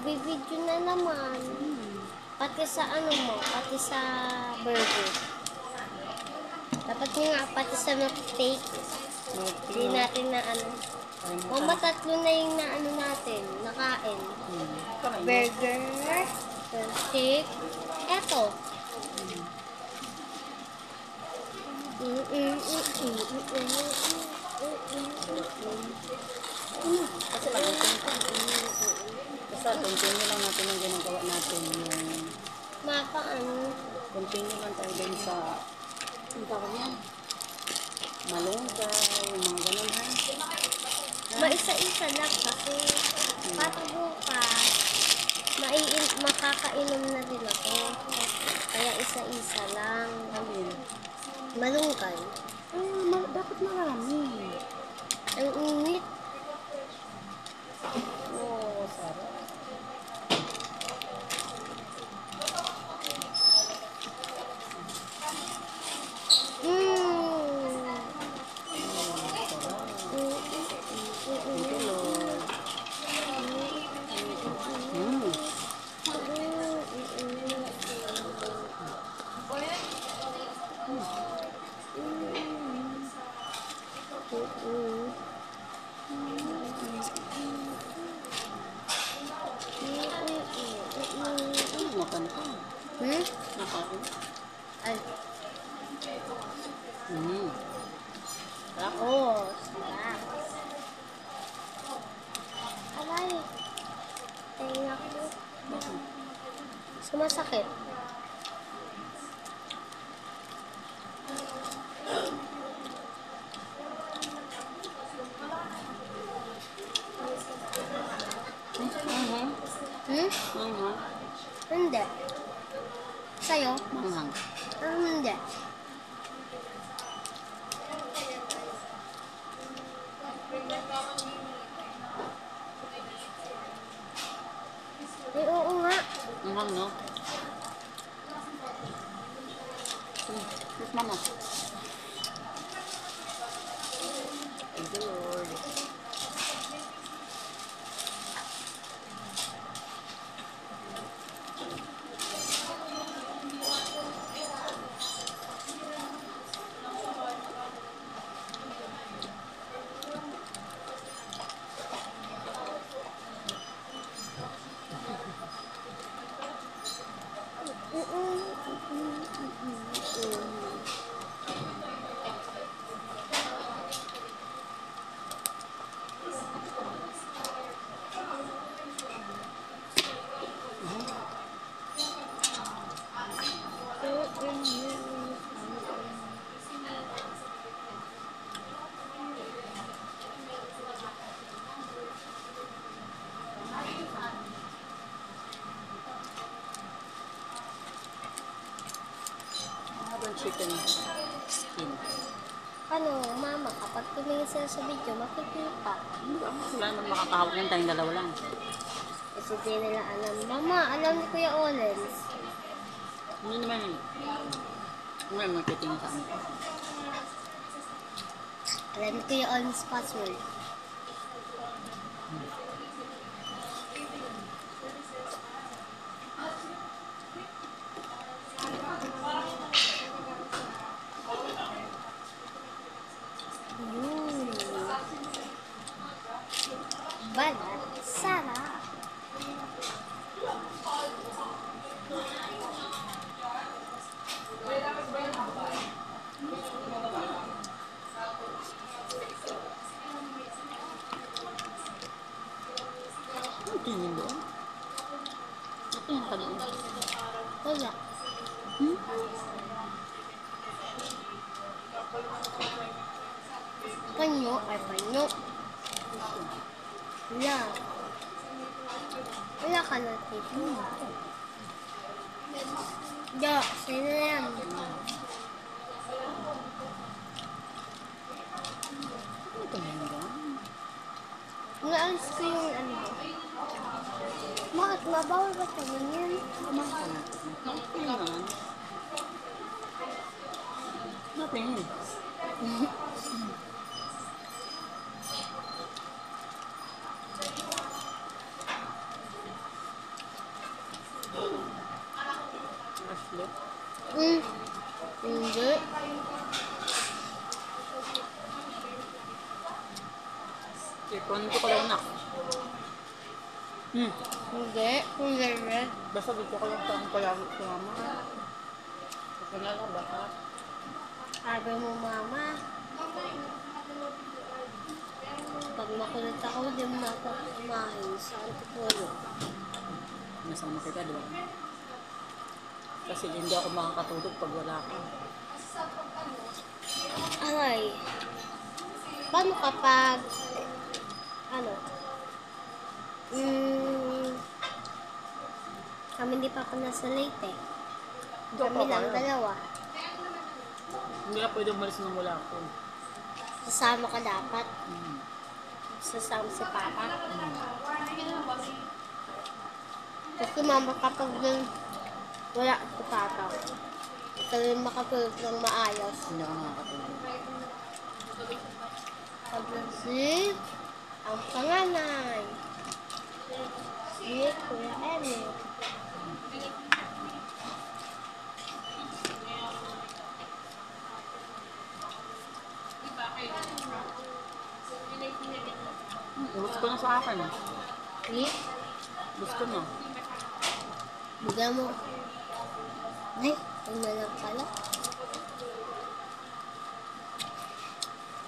nagbibideo na naman. Pati sa ano mo, pati sa burger. Dapat nga, pati sa milkshake. Hindi natin na ano. Mama, tatlo na yung na ano natin, nakain. Burger, milkshake, eto. Kasi mag-continue lang natin yung ginagawa natin. Yung Makaan. continue lang tayo din sa ang tawag yan. Malunggay, yung mga ganun ha. Maisa-isa lang kasi patabukas makakainom na din ako. Kaya isa-isa lang. Alin? Malunggay. Dapat marami. Ang init. Oo, sarap. Thank you, Lord. Makan ka. Nakain. Ay, Tapos. sarap. Aray. Tenga ko. Sumasakit. Manghang. Hindi. Sa'yo? Manghang. Hindi. Ay, oo nga. Manghang, no? Yes, mama. Thank you, Lord. Chicken skin. Ano, mama, kapag tumingin sila sa video, makikita. Wala naman makakahawak yan, tayong dalawa lang. Kasi di nila alam. Mama, alam ni Kuya Olens. Hindi naman yun. Ngayon magtitingin sa amin. Alam ni Kuya Olens password. Balat, sarap. Ano tingin doon? Natingin ka doon. Wala. Panyo ay panyo. Wala. Wala ka na tissue. Ya, sa'yo na yan. Ano tingin doon? Naalis ko yung ano. Bakit? Mabawal ba sa ganyan? Mahal. Kailangan. Natingin. Hindi. Hmm. Hindi. Ikonto ko lang na. Hindi. Hindi rin. Basta dito ko lang saan palagi si mama. Kasi nga lang, baka. Sabi mo, mama. Pag makulit ako, di mo na ako kumain sa antipolo. Nasama kita, di ba? Kasi hindi ako makakatulog pag wala ka. Aray. Paano kapag, ano, kami hindi pa ako nasa Leyte. Hindi ako Kami lang papayag. dalawa. Hindi ka pwede umalis nang wala ako. Sasama ka dapat. Hmm. Sasama si Papa. Kasi mama kapag wala si Papa, ito rin makatulog ng maayos. Hindi ako nakakatulog. Pag-isip, ang panganay. Si Kuya Emil. Gusto ko na sa akin. Si? Gusto na. Bigyan mo. Ay, yun na lang pala.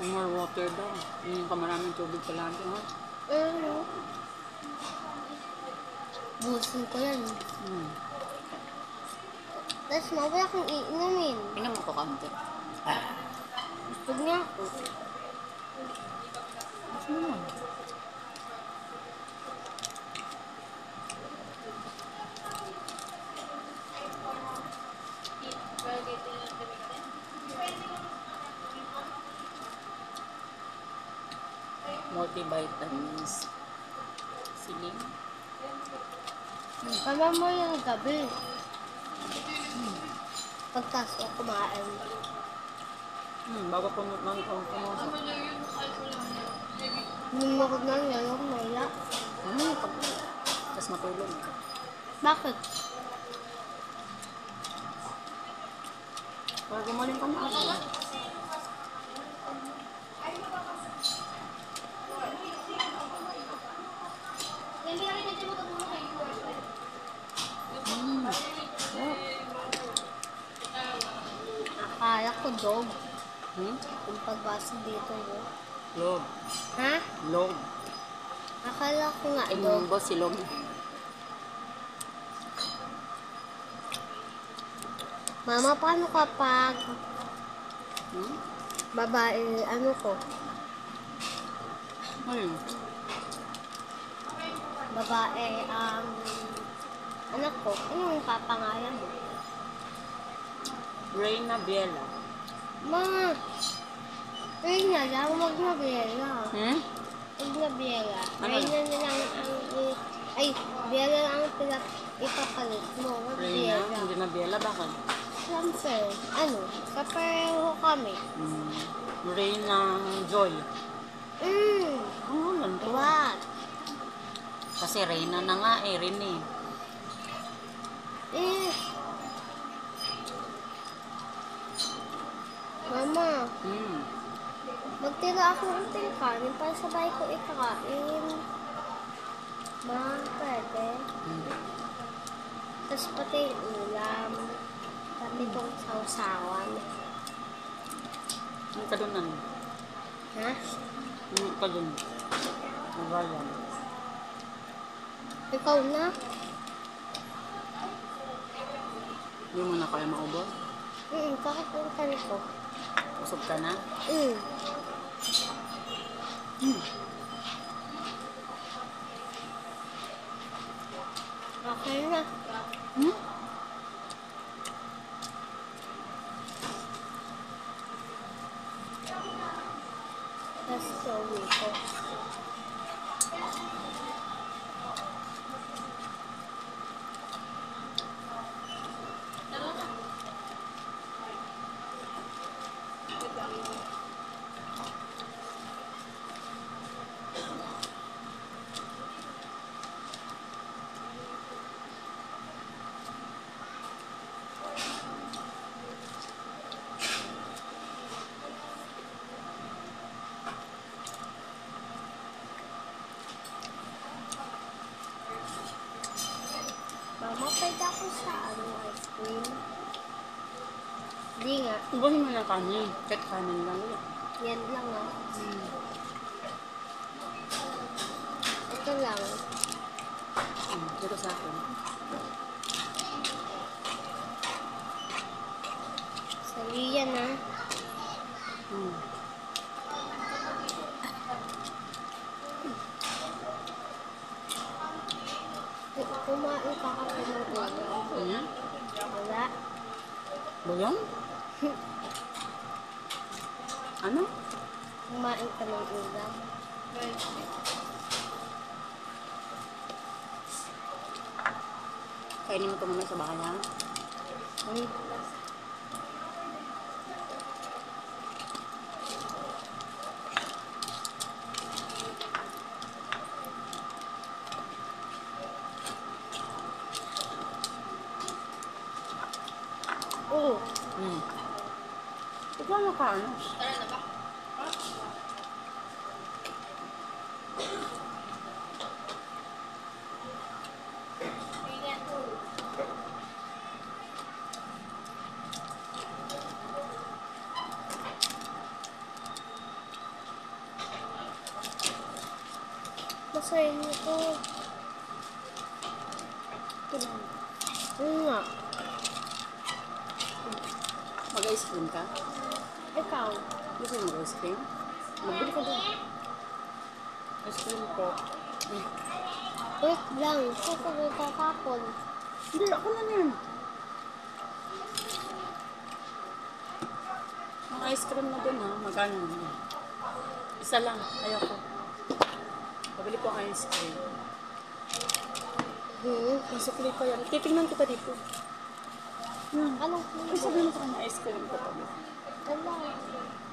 More water daw. Yung ka maraming tubig palagi, ha? Busin ko yan. Hmm. Tapos mawala kang iinumin. Tingnan mo ko kaunti. Gusto niya ako. Multivitamins. Siling. Kama mo yung gabi. Pagtas ko kumain. Bago ko pumasok. Nunukod na yan yung maya. Tapos matulog. Bakit? Para gumaling ka na ako. Akala ko dog. Hmm? Yung pagbasa dito mo. Log. Ha? Log. Akala ko nga dog. Imumbo si Log. Mama, paano kapag Hmm? babae, ano ko? Ayun. Babae ang anak ko. Anong papangalan mo? Reyna Biela. Ma! Reyna lang, wag na Biela. Hmm? Wag na Biela. Ano? Reyna na lang ang... Ay, Biela lang ang ipapalit mo. Wag Reyna? Biela. Hindi na Biela. Bakit? Siyempre, ano, kapareho kami. Reyna Joy. Mm. Ganito. What? Kasi Reyna na nga eh. Rene. Eh. Mama, magtira ako ng kanin para sabay ko ikakain. Ma, pwede. Tapos pati yung ulam. Pati itong sausawan. Ano ka doon? Ha? Ano ka doon? Nagalan. Ikaw na? Hindi mo na kaya maubos? Bakit yung kanin ko? Usog ka na? Okay na. Tapos gawin ko. Mapay ako sa ice cream. Hindi nga. Ibahin mo ng kanin. Kahit kanin lang. Yan lang Ito lang. Dito sa akin. Sali yan Hmm. Kumain ka kasi ng ulam. Wala. Bulong? Ano? Kumain ka ng ulam. Kainin mo ito mamaya sa bahay, ha? Oo. Ikaw na ka, ano? Masaya nito. Ito lang. Oo nga. Mag-ice cream ka? Ikaw. Gusto mo mag-ice cream? Magbili ka doon. Ice cream po. Wait lang. Susunod ka kapon. Hindi, ako na yan. Ang ice cream na doon, ha? Magkano na? Isa lang. Ayoko. Pabili ko ang ice cream. Masukli pa yan. Titingnan kita dito. Anong Ay, sabihin mo sa kanya ice cream ko pa. Wala.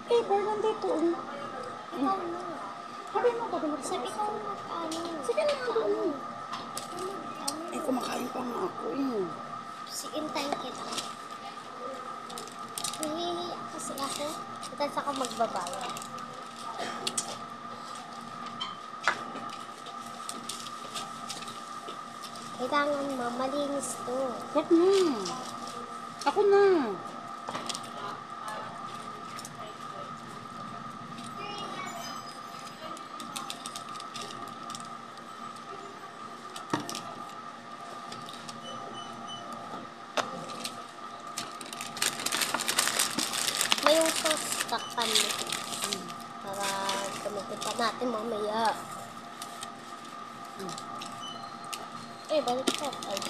Eh, bar nandito. Ikaw na. Sabihin mo, pabili ko sa Sabi ice ko cream. mag-ano. Sige na, doon. Eh, kumakain pa nga ako. Siintayin kita. Nahihiya kasi ako. Tapos ako magbabayad. Kailangan malinis to. Wag na. Ako na. May yung sauce, takpan mo. Para gamitin pa natin mamaya. Eh, balik ko. Ay.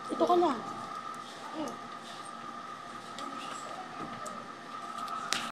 Ito ka na.